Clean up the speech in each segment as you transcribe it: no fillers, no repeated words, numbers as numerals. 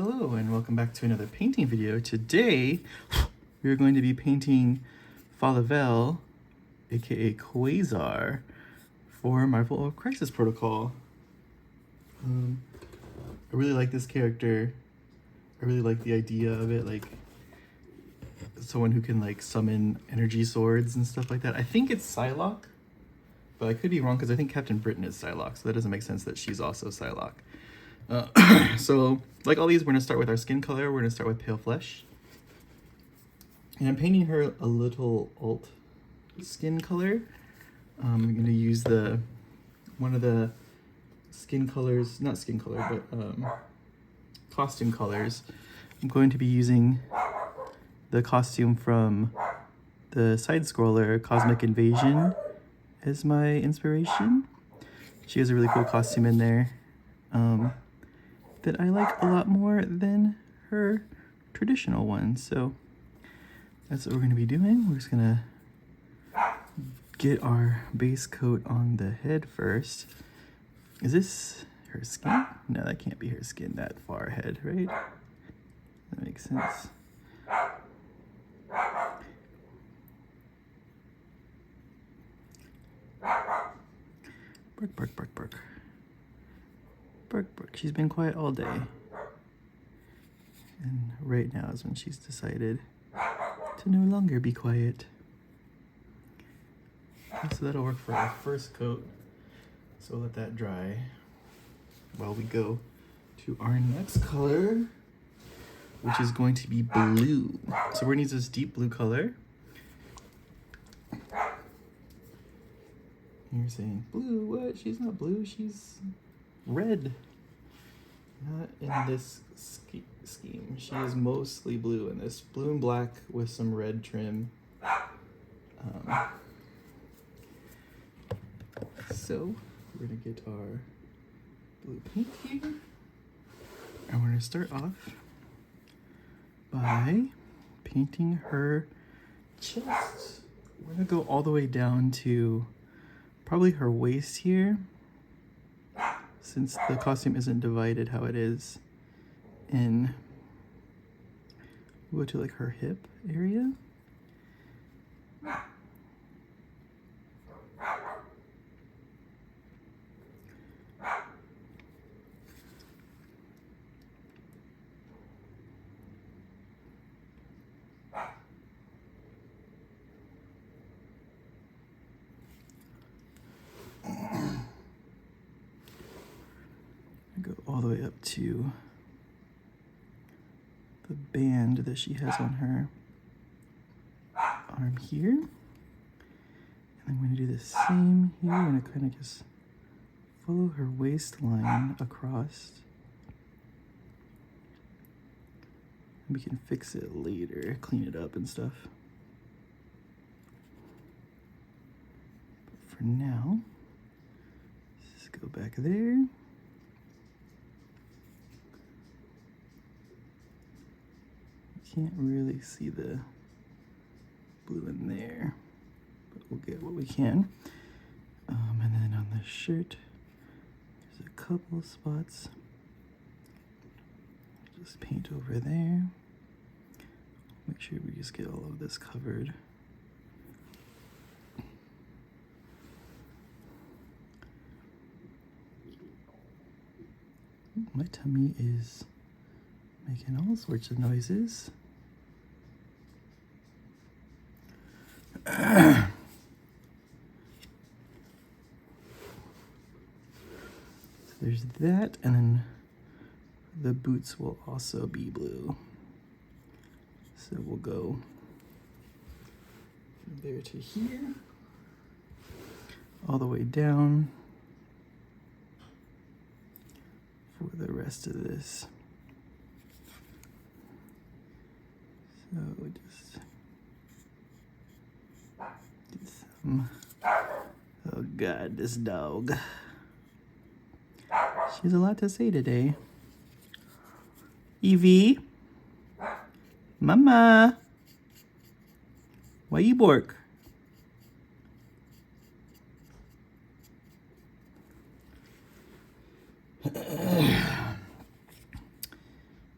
Hello and welcome back to another painting video. Today we're going to be painting Phyla-Vell, aka Quasar, for Marvel Crisis Protocol. I really like this character. I really like the idea of it, like someone who can like summon energy swords and stuff like that. I think it's Psylocke, but I could be wrong because I think Captain Britain is Psylocke, so that doesn't make sense that she's also Psylocke. So, like all these, we're going to start with our skin color. We're going to start with pale flesh. And I'm painting her a little alt skin color. I'm going to use one of the skin colors, not skin color, but costume colors. I'm going to be using the costume from the side-scroller Cosmic Invasion as my inspiration. She has a really cool costume in there. That I like a lot more than her traditional one. So that's what we're going to be doing. We're just going to get our base coat on the head first. Is this her skin? No, that can't be her skin that far ahead, right? That makes sense. Bark, bark, bark, bark. Bark, bark. She's been quiet all day. And right now is when she's decided to no longer be quiet. Okay, so that'll work for our first coat. So we'll let that dry while we go to our next color, which is going to be blue. So we're gonna use this deep blue color. You're saying, blue, what? She's not blue, she's red. Not in this scheme. She is mostly blue in this. Blue and black with some red trim. So we're gonna get our blue paint here. And we're gonna start off by painting her chest. We're gonna go all the way down to probably her waist here, since the costume isn't divided how it is in, we'll go to like her hip area. Go all the way up to the band that she has on her arm here. And I'm going to do the same here. I'm going to kind of just follow her waistline across. And we can fix it later, clean it up and stuff. But for now, just go back there. Can't really see the blue in there, but we'll get what we can. And then on the shirt, there's a couple spots. Just paint over there. Make sure we just get all of this covered. My tummy is making all sorts of noises. So there's that, and then the boots will also be blue. So we'll go from there to here, all the way down for the rest of this. So just get some, oh God, this dog. She has a lot to say today. Evie, Mama, why you bark?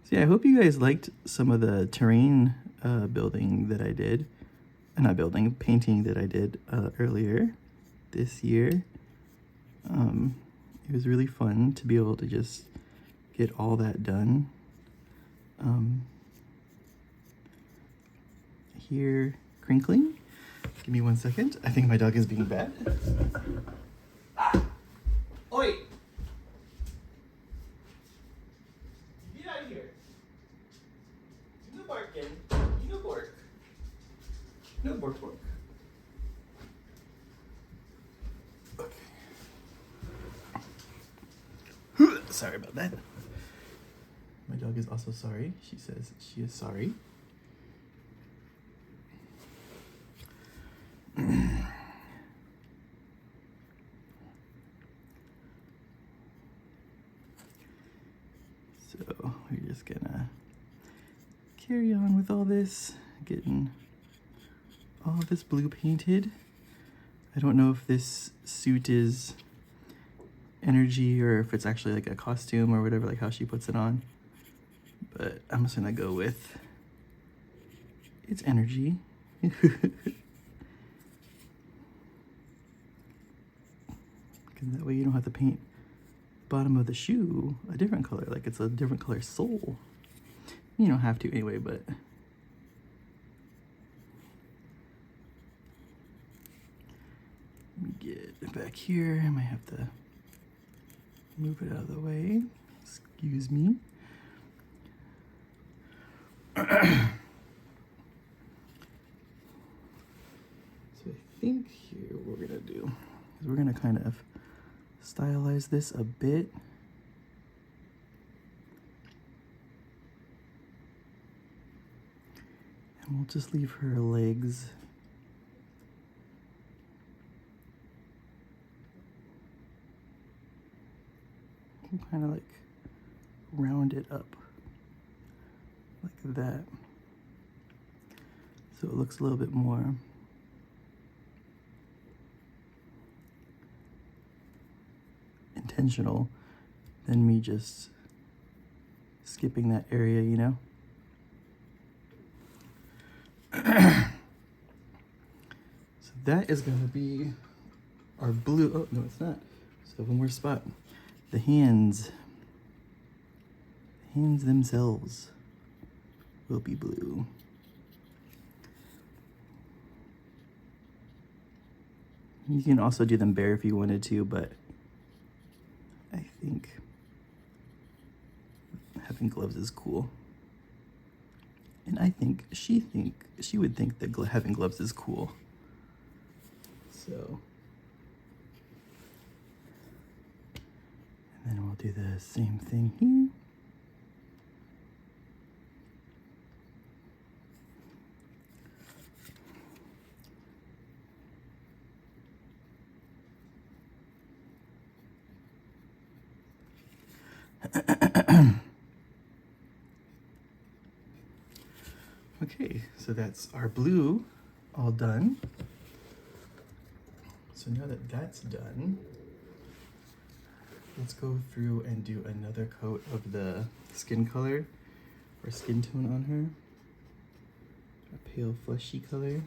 So yeah, I hope you guys liked some of the terrain building that I did. Not building, painting that I did earlier this year. It was really fun to be able to just get all that done. Here, crinkling. Give me 1 second. I think my dog is being bad. Oi! Get out of here. No barking. No bark. No bark bark. Okay. Sorry about that. My dog is also sorry. She says she is sorry. So we're just gonna carry on with all this, getting all this blue painted. I don't know if this suit is energy or if it's actually like a costume or whatever, like how she puts it on. But I'm just gonna go with it's energy. Because that way you don't have to paint bottom of the shoe a different color, like it's a different color sole. You don't have to anyway, but let me get back here. I might have to move it out of the way. Excuse me. So I think here what we're gonna do is we're gonna kind of stylize this a bit. And we'll just leave her legs we'll kind of like round it up like that, so it looks a little bit more intentional than me just skipping that area, you know? So that is going to be our blue. Oh, no, it's not. So one more spot. The hands. The hands themselves will be blue. You can also do them bare if you wanted to, but I think having gloves is cool. And I think she would think that having gloves is cool. So, and then we'll do the same thing here. Okay, so that's our blue all done. So now that that's done, let's go through and do another coat of the skin color or skin tone on her. A pale fleshy color,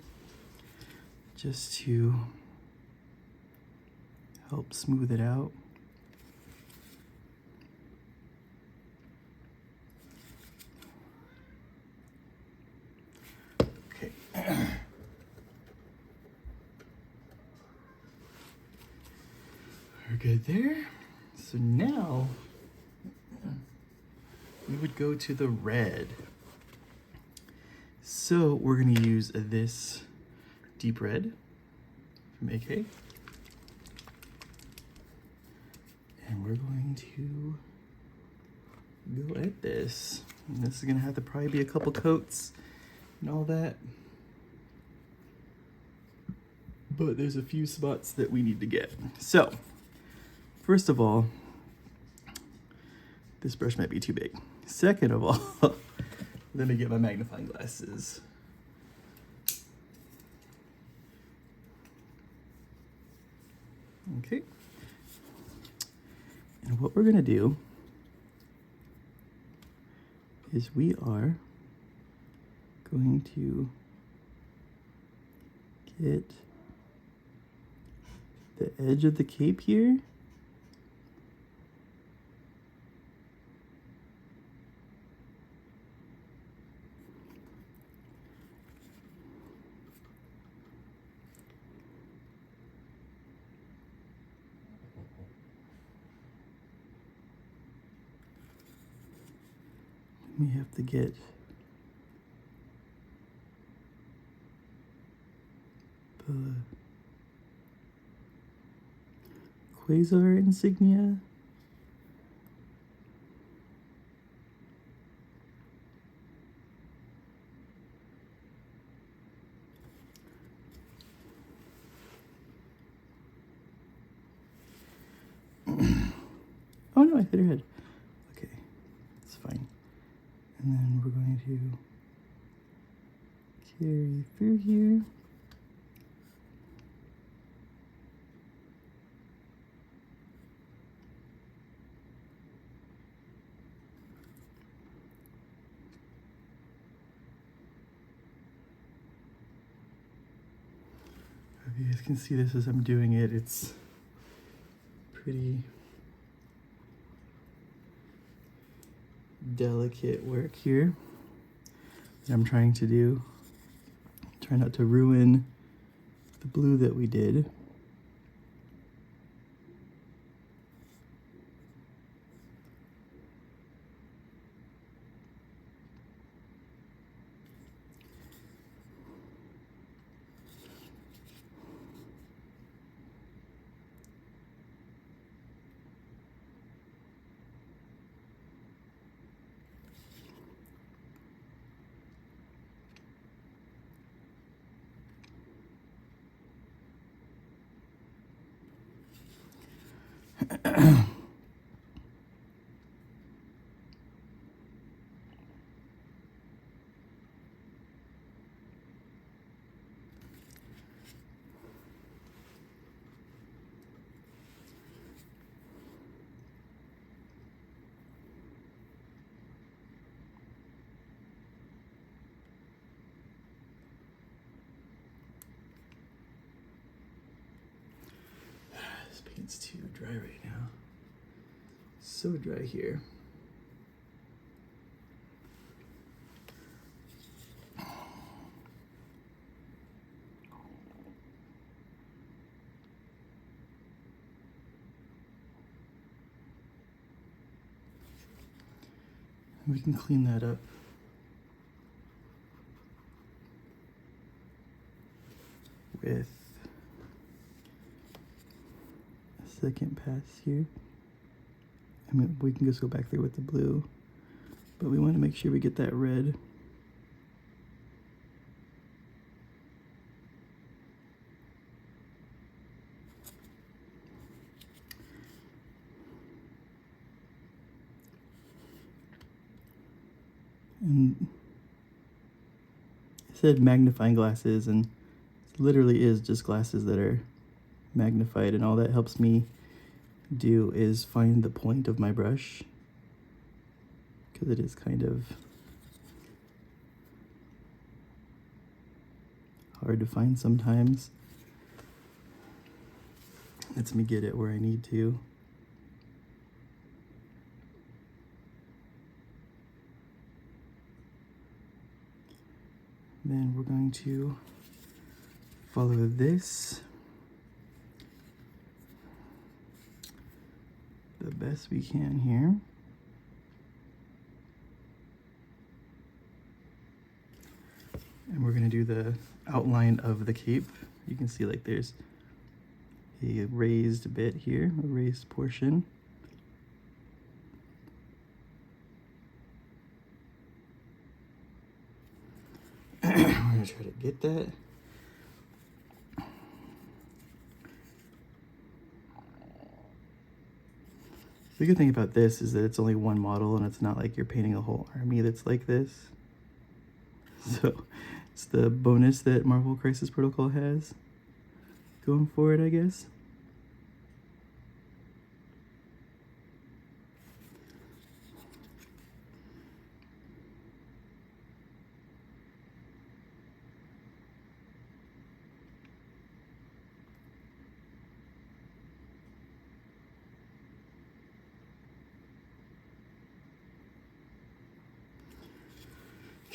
just to help smooth it out. We're good there. So now we would go to the red. So we're gonna use this deep red from AK. And we're going to go at this. And this is gonna have to probably be a couple coats and all that. But there's a few spots that we need to get. So, first of all, this brush might be too big. Second of all, let me get my magnifying glasses. Okay. And what we're gonna do is we are going to get the edge of the cape here. We have to get the quasar insignia. Oh no, I hit her head. Okay, it's fine. And then we're going to carry through here. If you guys can see this as I'm doing it, it's pretty delicate work here that I'm trying to do. Try not to ruin the blue that we did. This paint's too dry right now. So dry here. We can clean that up with a second pass here. I mean, we can just go back there with the blue, but we want to make sure we get that red. And it said magnifying glasses, and it literally is just glasses that are magnified, and all that helps me do is find the point of my brush, because it is kind of hard to find sometimes. Lets me get it where I need to. Then we're going to follow this the best we can here. And we're going to do the outline of the cape. You can see like there's a raised bit here, a raised portion. We're going to try to get that. The good thing about this is that it's only one model, and it's not like you're painting a whole army that's like this. So it's the bonus that Marvel Crisis Protocol has going for it, I guess.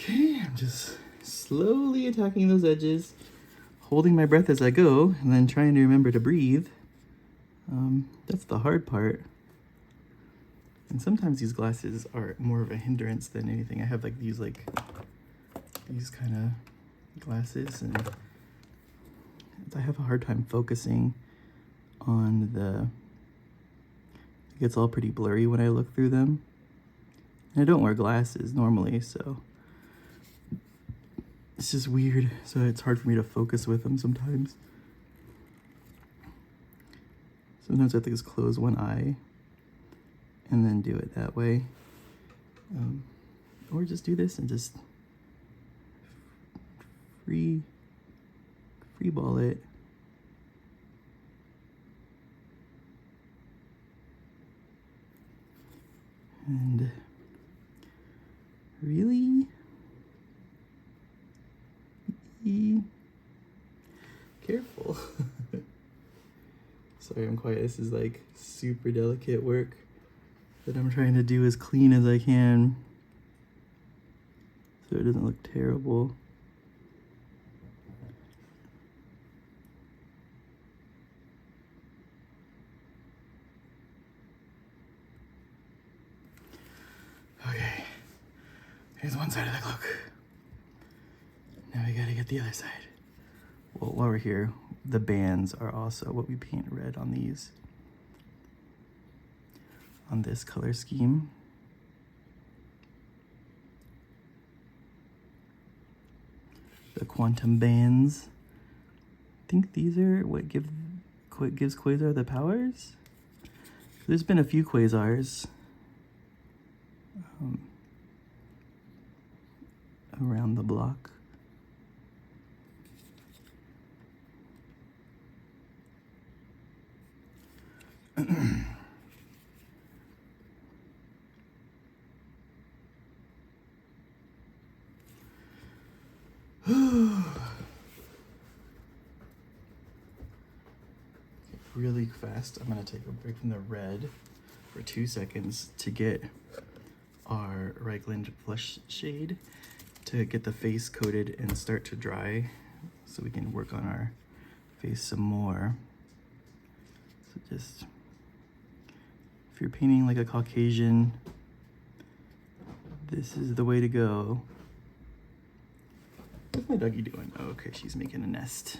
Okay, I'm just slowly attacking those edges, holding my breath as I go, and then trying to remember to breathe. That's the hard part. And sometimes these glasses are more of a hindrance than anything. I have like these kind of glasses, and I have a hard time focusing on it gets all pretty blurry when I look through them. And I don't wear glasses normally, so it's just weird. So it's hard for me to focus with them sometimes. Sometimes I have to just close one eye and then do it that way. Or just do this and just free ball it. And really be careful. Sorry, I'm quiet. This is like super delicate work that I'm trying to do as clean as I can so it doesn't look terrible. Okay, here's one side of the cloak. Now we gotta get the other side. Well, while we're here, the bands are also what we paint red on these. On this color scheme. The quantum bands. I think these are what gives Quasar the powers. There's been a few Quasars around the block. Really fast, I'm gonna take a break from the red for 2 seconds to get our Raglan Flush shade to get the face coated and start to dry so we can work on our face some more. So just, if you're painting like a Caucasian, this is the way to go. What's my doggy doing? Oh, okay, she's making a nest.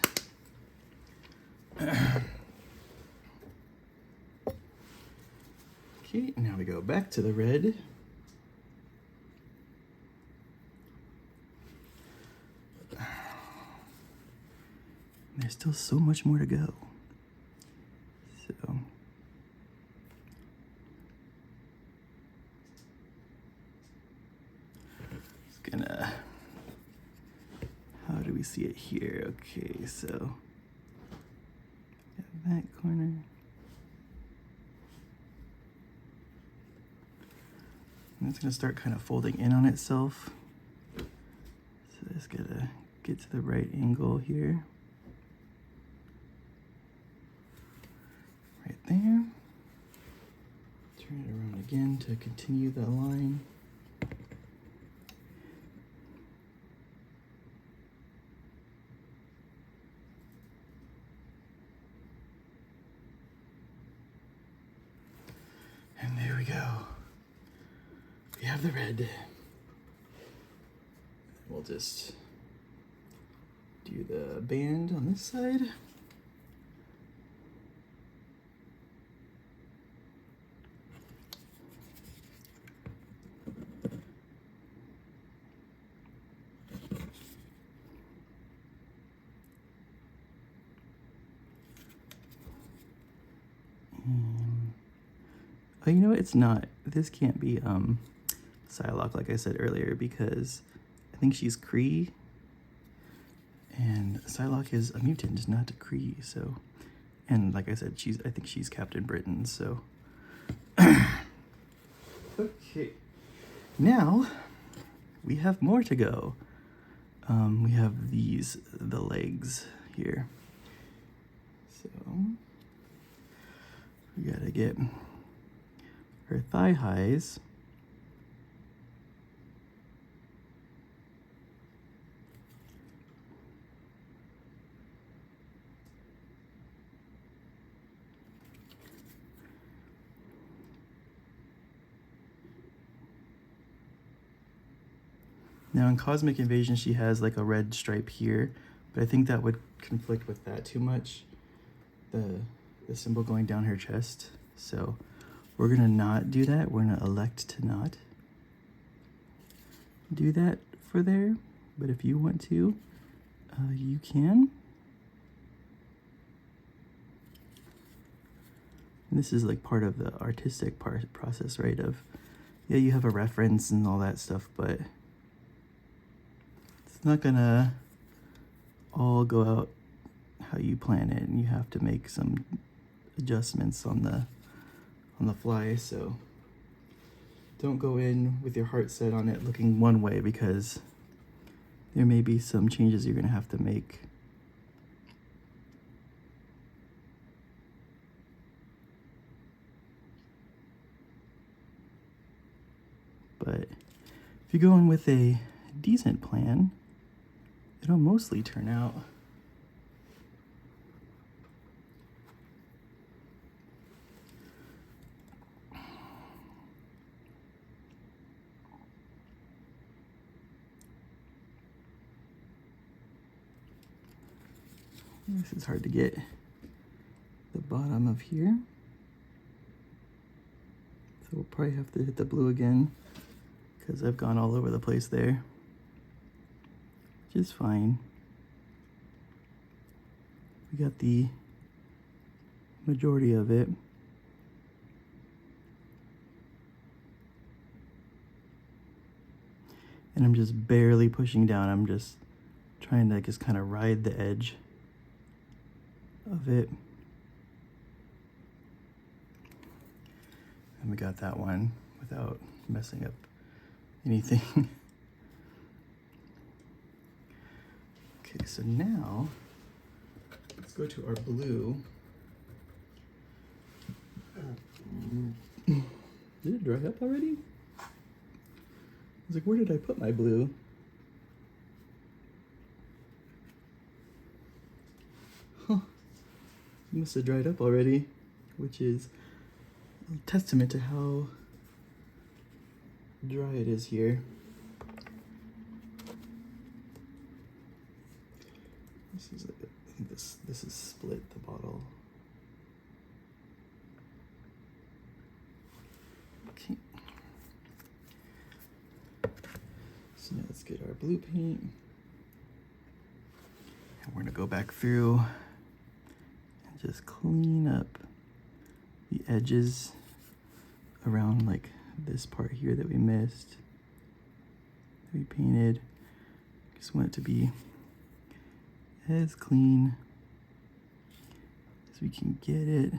Okay, now we go back to the red. There's still so much more to go. So it's gonna, how do we see it here? Okay, so that corner. And it's gonna start kind of folding in on itself. So just gotta get to the right angle here. Right there. Turn it around again to continue that line. And there we go. We have the red. We'll just do the band on this side. Oh, you know what? It's not. This can't be Psylocke, like I said earlier, because I think she's Kree, and Psylocke is a mutant, not a Kree. So, and like I said, I think she's Captain Britain. So, okay. Now we have more to go. We have the legs here. So we gotta get her thigh highs. Now in Cosmic Invasion, she has like a red stripe here, but I think that would conflict with that too much, the symbol going down her chest. So we're gonna not do that. We're gonna elect to not do that for there, but if you want to, you can. And this is like part of the artistic process, right? Of, yeah, you have a reference and all that stuff, but it's not gonna all go out how you plan it, and you have to make some adjustments on the fly. So don't go in with your heart set on it looking one way, because there may be some changes you're gonna have to make. But if you go in with a decent plan, it'll mostly turn out this is hard to get the bottom of here. So we'll probably have to hit the blue again, because I've gone all over the place there, which is fine. We got the majority of it. And I'm just barely pushing down. I'm just trying to just kind of ride the edge of it. And we got that one without messing up anything. Okay, so now let's go to our blue. Did it dry up already? I was like, where did I put my blue? Huh. It must have dried up already, which is a testament to how dry it is here. This is like, I think this is split the bottle. Okay. So now let's get our blue paint. And we're gonna go back through and just clean up the edges around like this part here that we missed, that we painted. Just want it to be as clean as we can get it.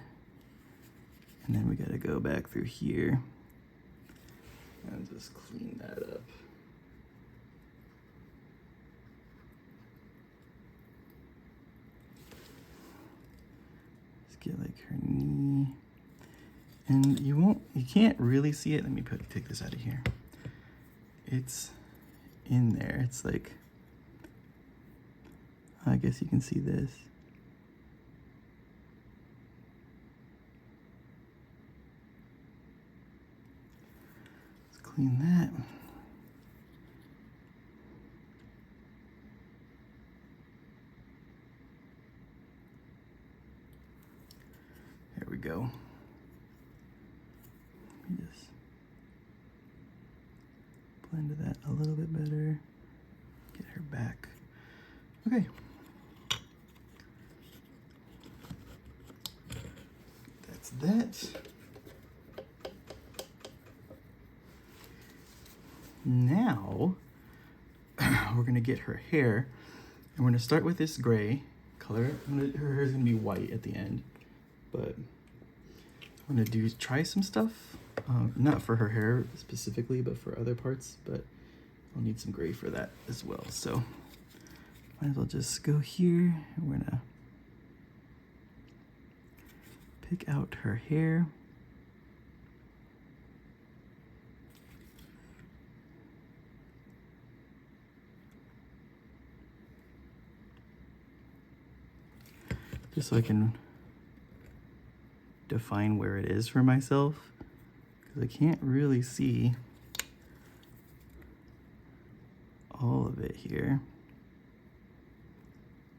And then we gotta go back through here and just clean that up. Let's get like her knee. And you can't really see it. Let me take this out of here. It's in there. It's like, I guess you can see this. Let's clean that. There we go. Let me just blend that a little bit better. Get her back. Okay. That's that. Now, we're gonna get her hair, and we're gonna start with this gray color. Her hair's gonna be white at the end, but I'm gonna try some stuff. Not for her hair specifically, but for other parts, but I'll need some gray for that as well. So might as well just go here, and we're gonna pick out her hair. Just so I can define where it is for myself, because I can't really see all of it here.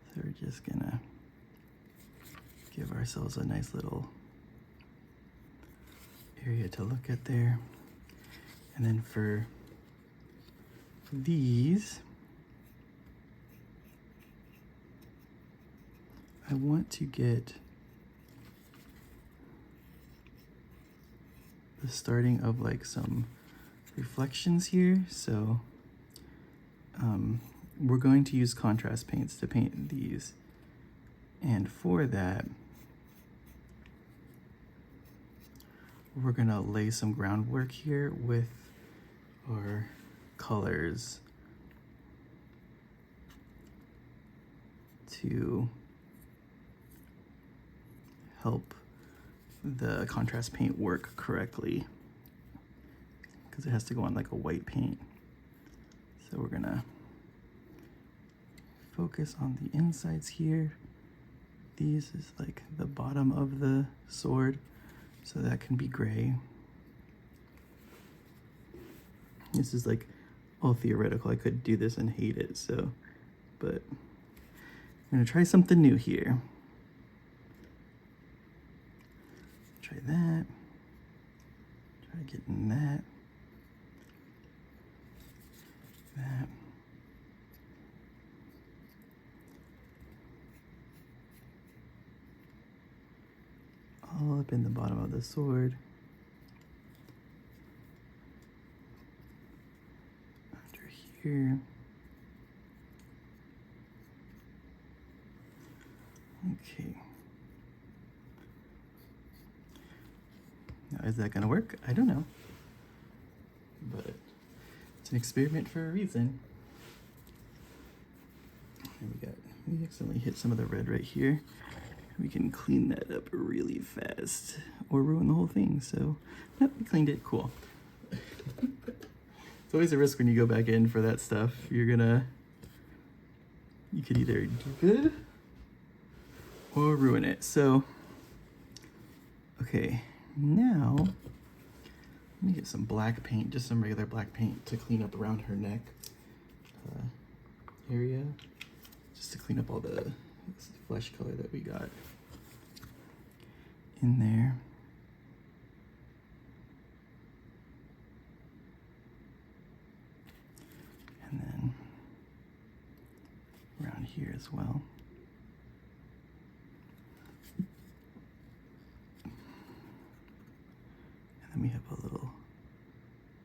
So we're just gonna give ourselves a nice little area to look at there. And then for these, I want to get the starting of like some reflections here. So we're going to use contrast paints to paint these. And for that, we're gonna lay some groundwork here with our colors to help the contrast paint work correctly, because it has to go on like a white paint. So we're gonna focus on the insides here. These is like the bottom of the sword, so that can be gray. This is like all theoretical. I could do this and hate it, so, but I'm gonna try something new here. Try that. Try getting that. That. All up in the bottom of the sword. Under here. Okay. Now, is that gonna work? I don't know. But it's an experiment for a reason. And we accidentally hit some of the red right here. We can clean that up really fast or ruin the whole thing. So, nope, we cleaned it, cool. It's always a risk when you go back in for that stuff. You could either do good or ruin it. So, okay, now, let me get some black paint, just some regular black paint to clean up around her neck area, just to clean up all the flesh color that we got in there. And then around here as well. And then we have a little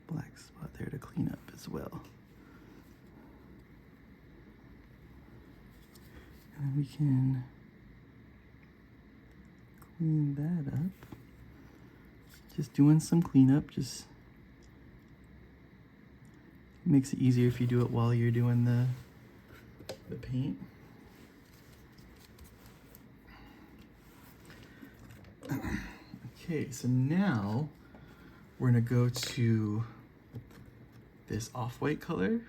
black spot there to clean up as well. And we can clean that up. Just doing some cleanup, just makes it easier if you do it while you're doing the paint. Okay, so now we're gonna go to this off-white color.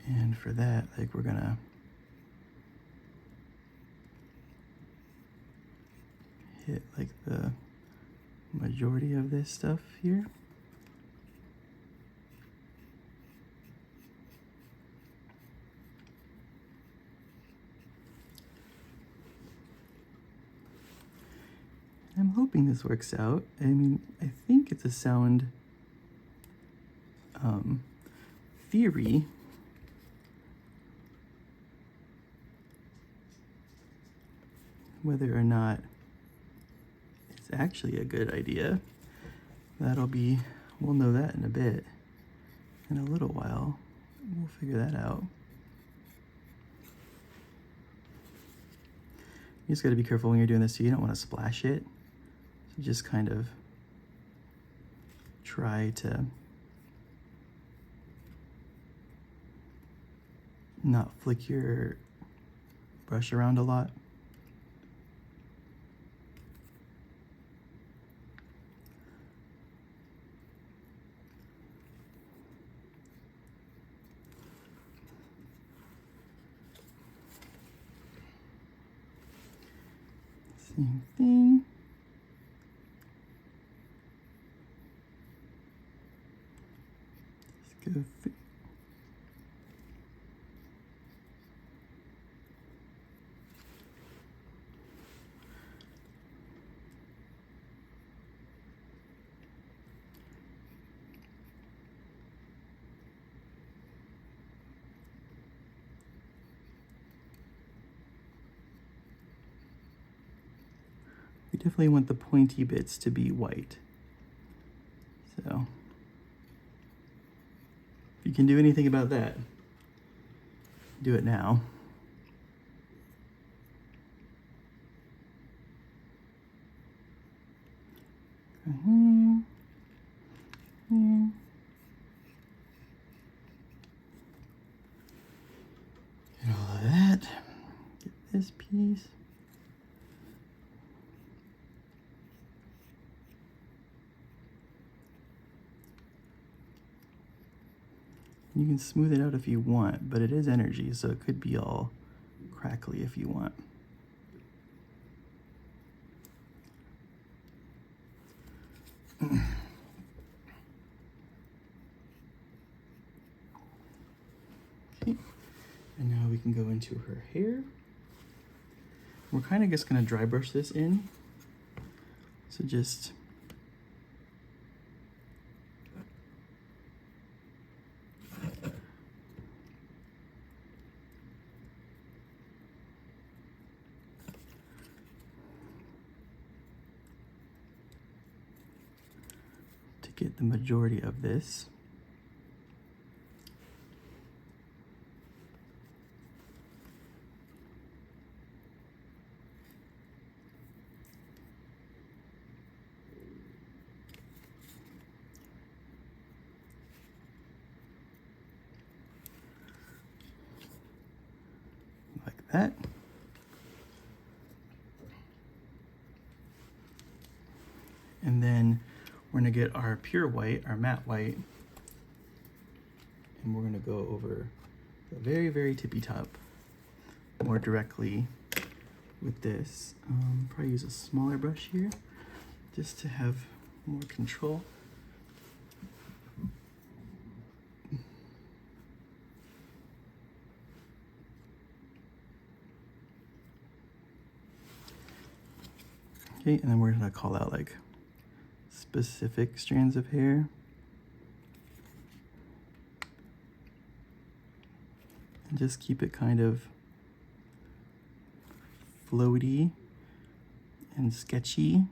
And for that, like, we're gonna hit like the majority of this stuff here. I'm hoping this works out. I mean, I think it's a sound theory. Whether or not it's actually a good idea, we'll know that in a bit. In a little while, we'll figure that out. You just gotta be careful when you're doing this, so you don't wanna splash it. So just kind of try to not flick your brush around a lot. Same thing. Let's go. We definitely want the pointy bits to be white. So, if you can do anything about that, do it now. Get all of that. Get this piece. You can smooth it out if you want, but it is energy, so it could be all crackly if you want. Okay, and now we can go into her hair. We're kind of just going to dry brush this in. So just to get the majority of this. Like that. And then we're gonna get our pure white, our matte white, and we're gonna go over the very, very tippy top more directly with this. Probably use a smaller brush here just to have more control. Okay, and then we're gonna call out like specific strands of hair. And just keep it kind of floaty and sketchy.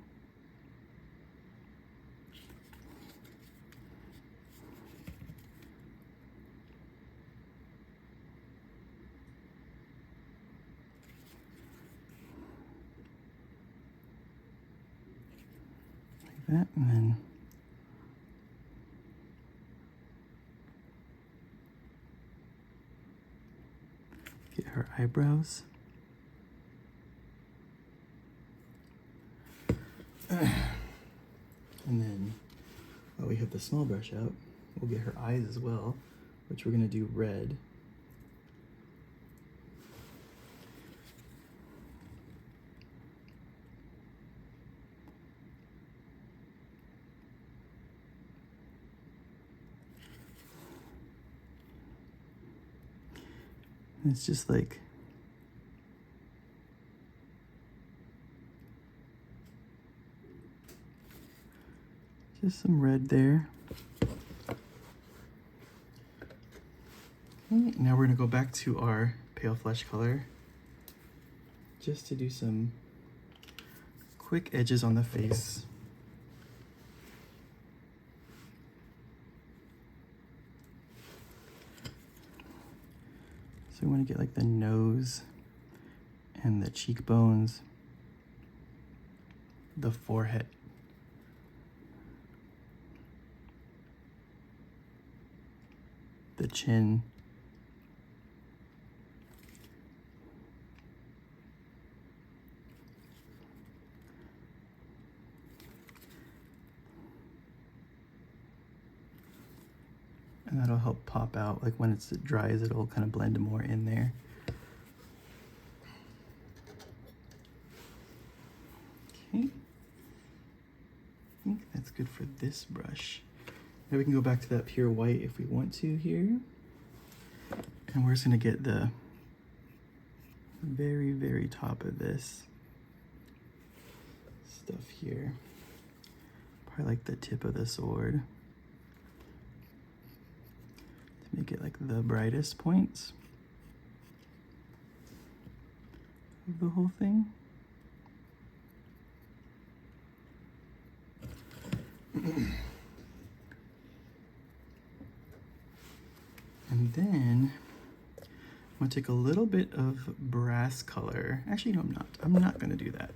That, and then get her eyebrows. And then while we have the small brush out, we'll get her eyes as well, which we're going to do red. And it's just like just some red there. Okay, now we're gonna go back to our pale flesh color just to do some quick edges on the face. So we want to get like the nose and the cheekbones, the forehead. The chin. And that'll help pop out, like when it dries, it'll kind of blend more in there. Okay. I think that's good for this brush. Now we can go back to that pure white if we want to here. And we're just gonna get the very, very top of this stuff here. Probably like the tip of the sword. To make it like the brightest points of the whole thing. And then I'm gonna take a little bit of brass color. Actually, no, I'm not. I'm not gonna do that.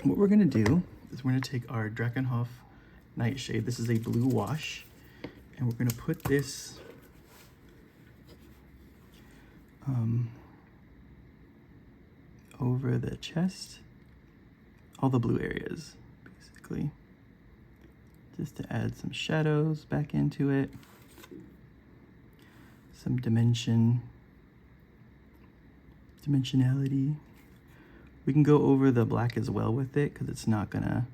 What we're gonna do is we're gonna take our Drakenhof Nightshade. This is a blue wash, and we're gonna put this over the chest, all the blue areas, basically, just to add some shadows back into it, some dimensionality. We can go over the black as well with it because it's not gonna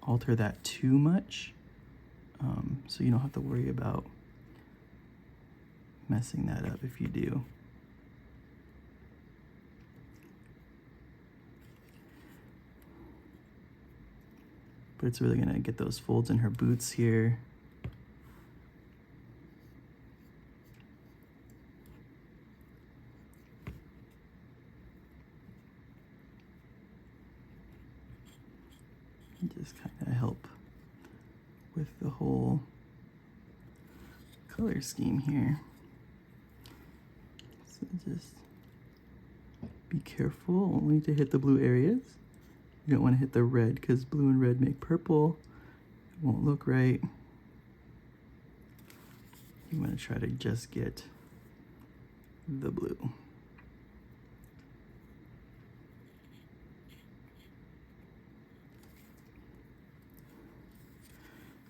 alter that too much, so you don't have to worry about messing that up if you do. But it's really gonna get those folds in her boots here. And just kind of help with the whole color scheme here. So just be careful only to hit the blue areas. You don't want to hit the red because blue and red make purple. It won't look right. You want to try to just get the blue.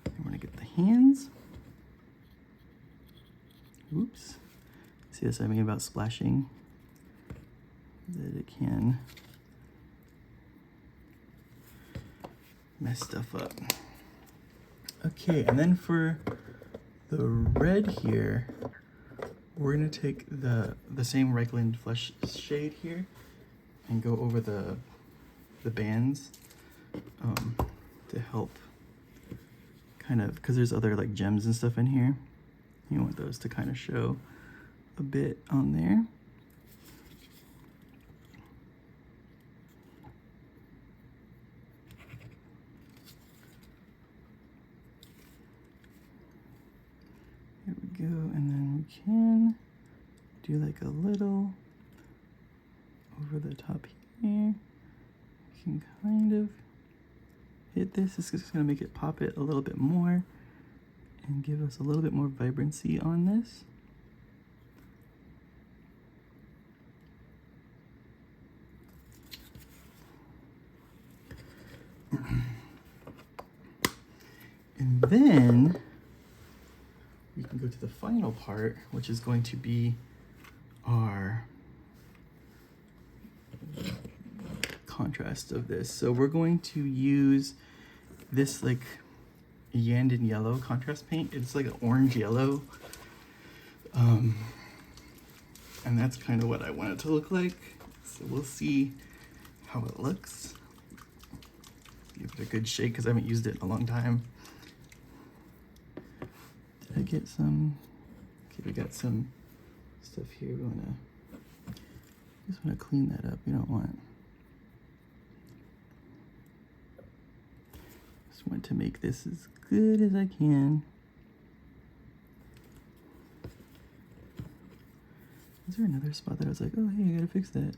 I want to get the hands. Oops. See this I mean about splashing? That it can mess stuff up. Okay, and then for the red here, we're gonna take the same Reikland Flesh shade here and go over the bands to help kind of, because there's other like gems and stuff in here. You want those to kind of show a bit on there. There we go, and then we can do like a little over the top here. You can kind of hit this. This is just gonna make it pop it a little bit more and give us a little bit more vibrancy on this. And then we can go to the final part, which is going to be our contrast of this. So we're going to use this like Yandin yellow contrast paint. It's like an orange yellow. And that's kind of what I want it to look like. So we'll see how it looks. Give it a good shake because I haven't used it in a long time. Did I get some? Okay, we got some stuff here. We just want to clean that up. We don't want. Just want to make this as good as I can. Is there another spot that I was like, oh hey, I gotta fix that?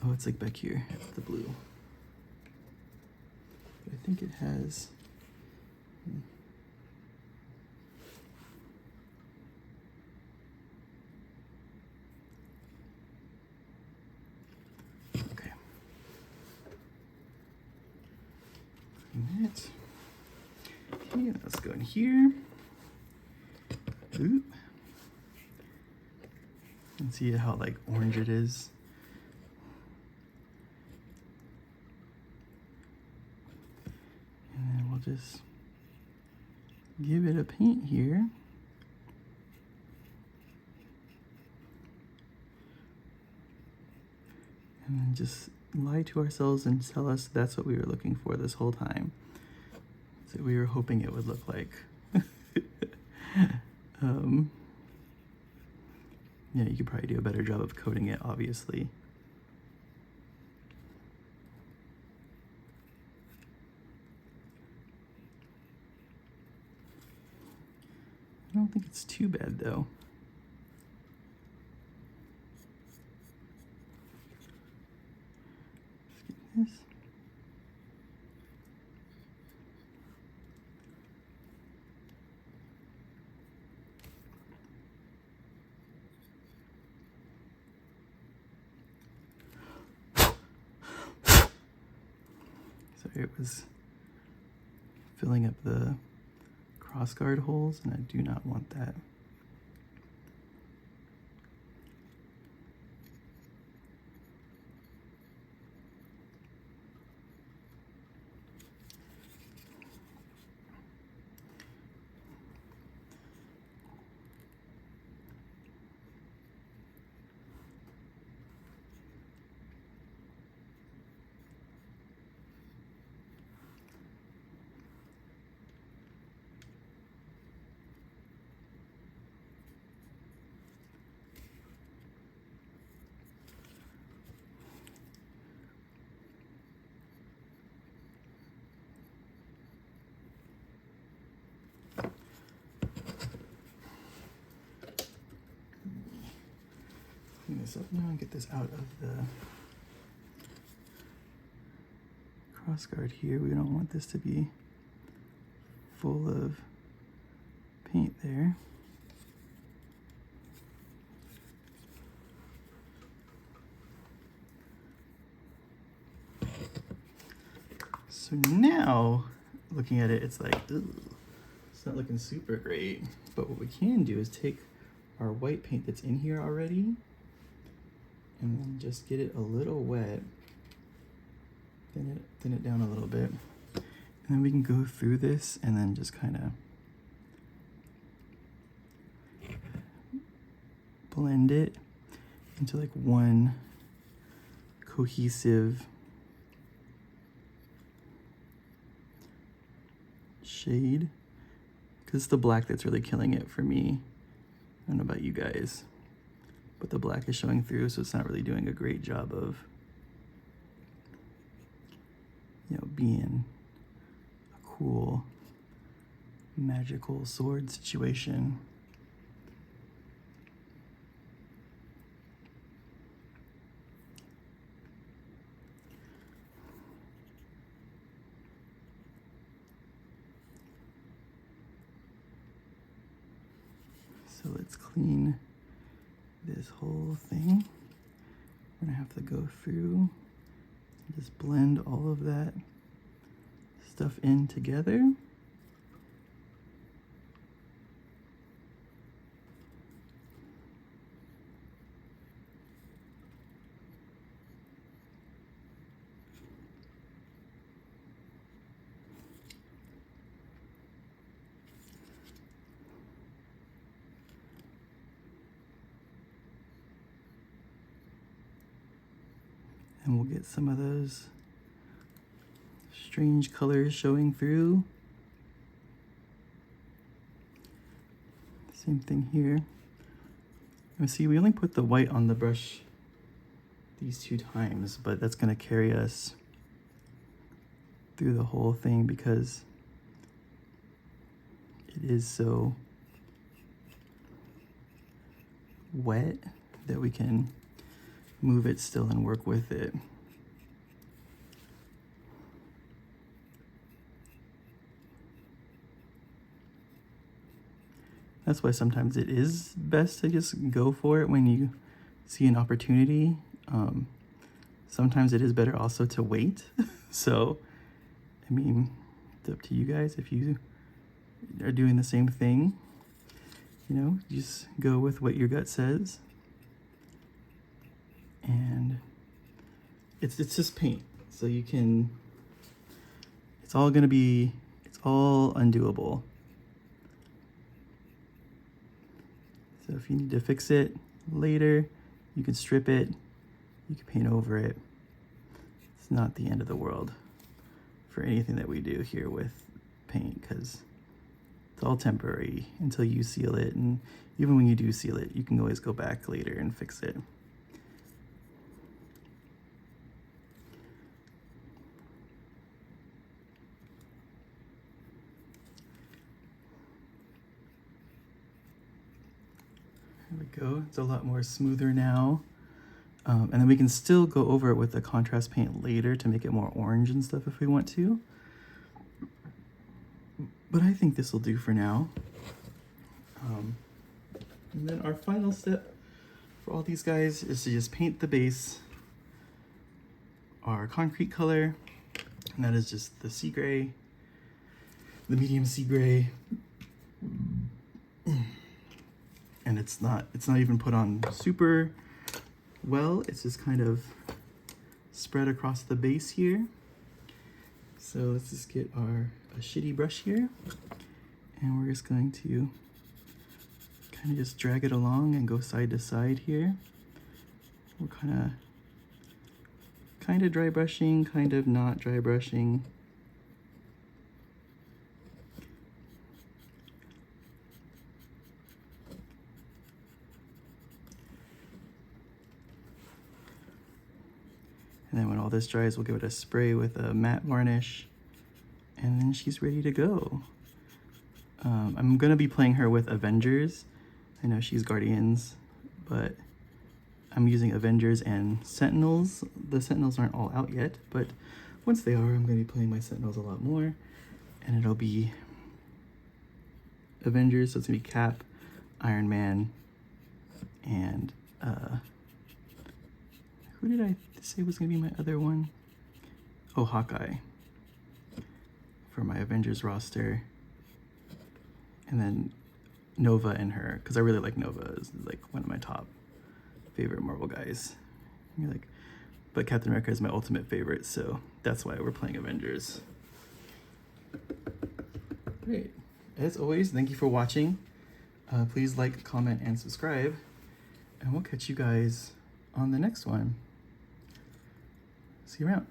Oh, it's like back here. It's the blue. But I think it has. Okay. That. Okay, let's go in here. Ooh. And see how like orange it is. just give it a paint here. And then just lie to ourselves and tell us that's what we were looking for this whole time. So we were hoping it would look like. Yeah, you could probably do a better job of coating it, obviously. I don't think it's too bad though. Let's get this. So it was filling up the crossguard holes, and I do not want that. Clean this up now and get this out of the crossguard here. We don't want this to be full of paint there. So now, looking at it, it's like, ugh, it's not looking super great. But what we can do is take our white paint that's in here already and then just get it a little wet, thin it down a little bit, and then we can go through this and then just kind of blend it into like one cohesive shade, because it's the black that's really killing it for me. I don't know about you guys, but the black is showing through, so it's not really doing a great job of, you know, being a cool magical sword situation. So let's clean this whole thing. We're gonna have to go through and just blend all of that stuff in together. And we'll get some of those strange colors showing through. Same thing here. You see, we only put the white on the brush these 2 times, but that's going to carry us through the whole thing because it is so wet that we can move it still and work with it. That's why sometimes it is best to just go for it when you see an opportunity. Sometimes it is better also to wait. So, I mean, it's up to you guys. If you are doing the same thing, you know, just go with what your gut says. And it's just paint, so you can, it's all gonna be all undoable. So if you need to fix it later, you can strip it, you can paint over it. It's not the end of the world for anything that we do here with paint, because it's all temporary until you seal it, and even when you do seal it, you can always go back later and fix it. There we go, it's a lot more smoother now. And then we can still go over it with the contrast paint later to make it more orange and stuff if we want to. But I think this will do for now. And then our final step for all these guys is to just paint the base, our concrete color, and that is just the sea gray, the medium sea gray. And it's not even put on super well, it's just kind of spread across the base here. So let's just get a shitty brush here, and we're just going to kind of just drag it along and go side to side here. We're kind of dry brushing, kind of not dry brushing. And then when all this dries, we'll give it a spray with a matte varnish, and then she's ready to go. I'm gonna be playing her with Avengers. I know she's Guardians, but I'm using Avengers and Sentinels. The Sentinels aren't all out yet, but once they are, I'm gonna be playing my Sentinels a lot more. And it'll be Avengers, so it's gonna be Cap, Iron Man, and who did I say was gonna be my other one? Oh, Hawkeye for my Avengers roster. And then Nova and her, because I really like Nova, is like one of my top favorite Marvel guys. You're like, but Captain America is my ultimate favorite, so that's why we're playing Avengers. Great. As always, thank you for watching. Please like, comment, and subscribe, and we'll catch you guys on the next one. See you around.